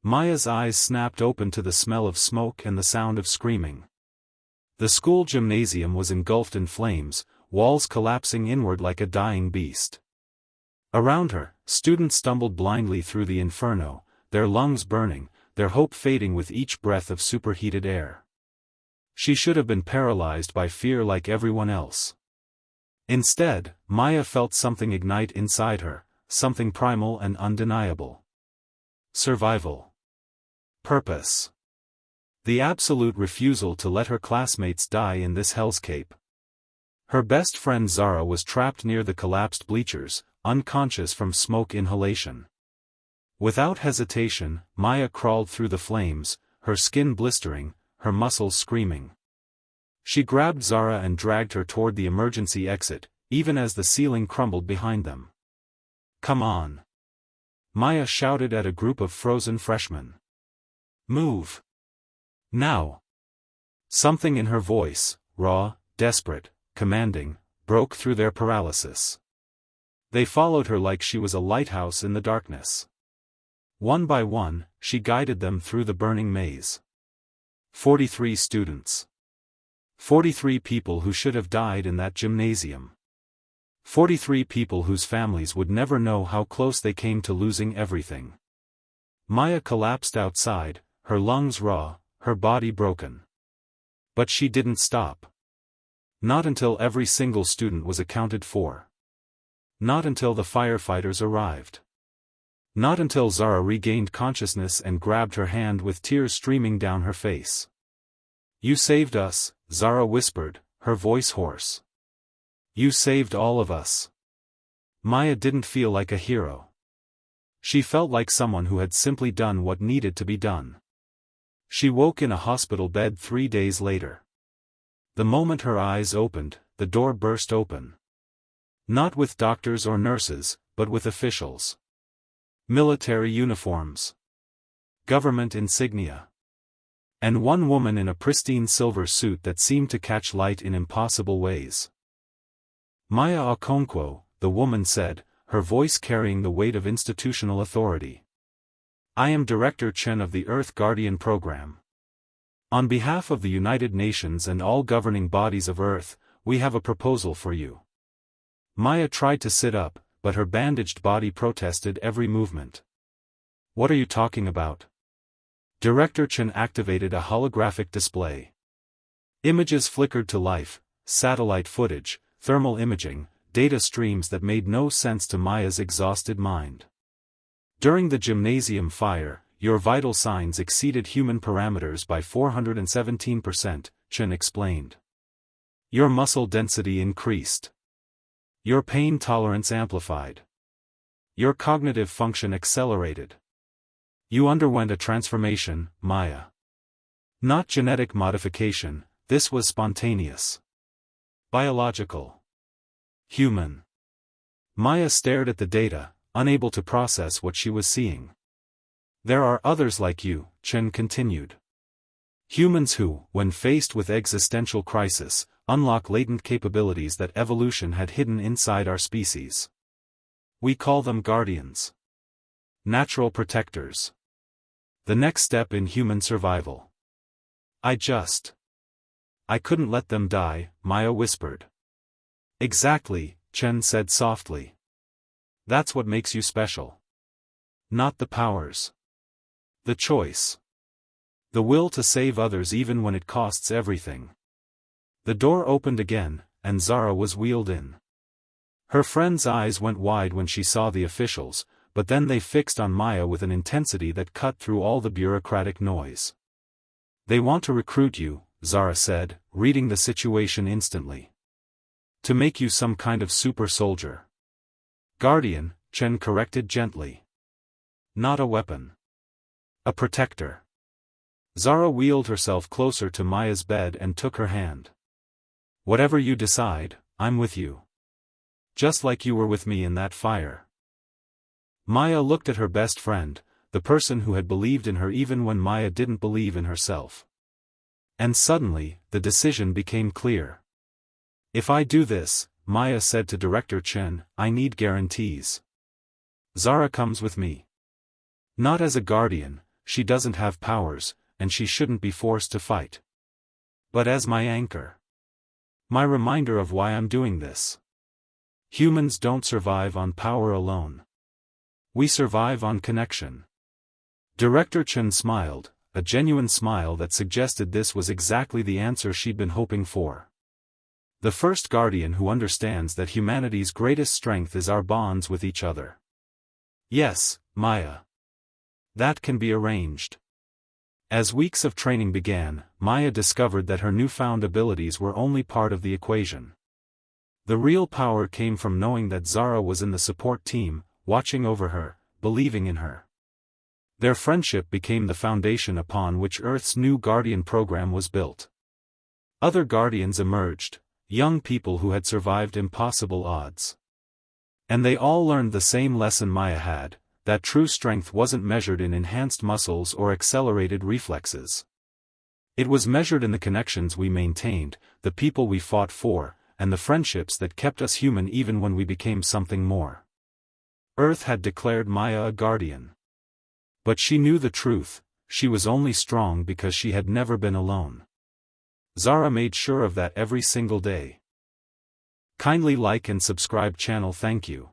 Maya's eyes snapped open to the smell of smoke and the sound of screaming. The school gymnasium was engulfed in flames, walls collapsing inward like a dying beast. Around her, students stumbled blindly through the inferno, their lungs burning, their hope fading with each breath of superheated air. She should have been paralyzed by fear like everyone else. Instead, Maya felt something ignite inside her, something primal and undeniable. Survival. Purpose. The absolute refusal to let her classmates die in this hellscape. Her best friend Zara was trapped near the collapsed bleachers, unconscious from smoke inhalation. Without hesitation, Maya crawled through the flames, her skin blistering, her muscles screaming. She grabbed Zara and dragged her toward the emergency exit, even as the ceiling crumbled behind them. "Come on!" Maya shouted at a group of frozen freshmen. "Move! Now!" Something in her voice, raw, desperate, commanding, broke through their paralysis. They followed her like she was a lighthouse in the darkness. One by one, she guided them through the burning maze. 43 students. 43 people who should have died in that gymnasium. 43 people whose families would never know how close they came to losing everything. Maya collapsed outside, her lungs raw, her body broken. But she didn't stop. Not until every single student was accounted for. Not until the firefighters arrived. Not until Zara regained consciousness and grabbed her hand with tears streaming down her face. "You saved us," Zara whispered, her voice hoarse. "You saved all of us." Maya didn't feel like a hero. She felt like someone who had simply done what needed to be done. She woke in a hospital bed 3 days later. The moment her eyes opened, the door burst open. Not with doctors or nurses, but with officials. Military uniforms. Government insignia. And one woman in a pristine silver suit that seemed to catch light in impossible ways. "Maya Okonkwo," the woman said, her voice carrying the weight of institutional authority. "I am Director Chen of the Earth Guardian Program. On behalf of the United Nations and all governing bodies of Earth, we have a proposal for you." Maya tried to sit up, but her bandaged body protested every movement. "What are you talking about?" Director Chen activated a holographic display. Images flickered to life, satellite footage, thermal imaging, data streams that made no sense to Maya's exhausted mind. "During the gymnasium fire, your vital signs exceeded human parameters by 417%, Chen explained. Your muscle density increased. Your pain tolerance amplified. Your cognitive function accelerated. You underwent a transformation, Maya. Not genetic modification, this was spontaneous. Biological. Human." Maya stared at the data, unable to process what she was seeing. "There are others like you," Chen continued. "Humans who, when faced with existential crisis, unlock latent capabilities that evolution had hidden inside our species. We call them guardians. Natural protectors. The next step in human survival. I couldn't let them die," Maya whispered. "Exactly," Chen said softly. "That's what makes you special. Not the powers. The choice. The will to save others even when it costs everything." The door opened again, and Zara was wheeled in. Her friend's eyes went wide when she saw the officials, but then they fixed on Maya with an intensity that cut through all the bureaucratic noise. "They want to recruit you," Zara said, reading the situation instantly. "To make you some kind of super soldier." "Guardian," Chen corrected gently. "Not a weapon. A protector." Zara wheeled herself closer to Maya's bed and took her hand. "Whatever you decide, I'm with you. Just like you were with me in that fire." Maya looked at her best friend, the person who had believed in her even when Maya didn't believe in herself. And suddenly, the decision became clear. "If I do this," Maya said to Director Chen, "I need guarantees. Zara comes with me. Not as a guardian, she doesn't have powers, and she shouldn't be forced to fight. But as my anchor. My reminder of why I'm doing this. Humans don't survive on power alone. We survive on connection. Director Chen smiled, a genuine smile that suggested this was exactly the answer she'd been hoping for. The first Guardian who understands that humanity's greatest strength is our bonds with each other. Yes, Maya. That can be arranged. As weeks of training began, Maya discovered that her newfound abilities were only part of the equation. The real power came from knowing that Zara was in the support team, watching over her, believing in her. Their friendship became the foundation upon which Earth's new Guardian program was built. Other Guardians emerged, young people who had survived impossible odds. And they all learned the same lesson Maya had, that true strength wasn't measured in enhanced muscles or accelerated reflexes. It was measured in the connections we maintained, the people we fought for, and the friendships that kept us human even when we became something more. Earth had declared Maya a Guardian. But she knew the truth, she was only strong because she had never been alone. Zara made sure of that every single day. Kindly like and subscribe channel. Thank you.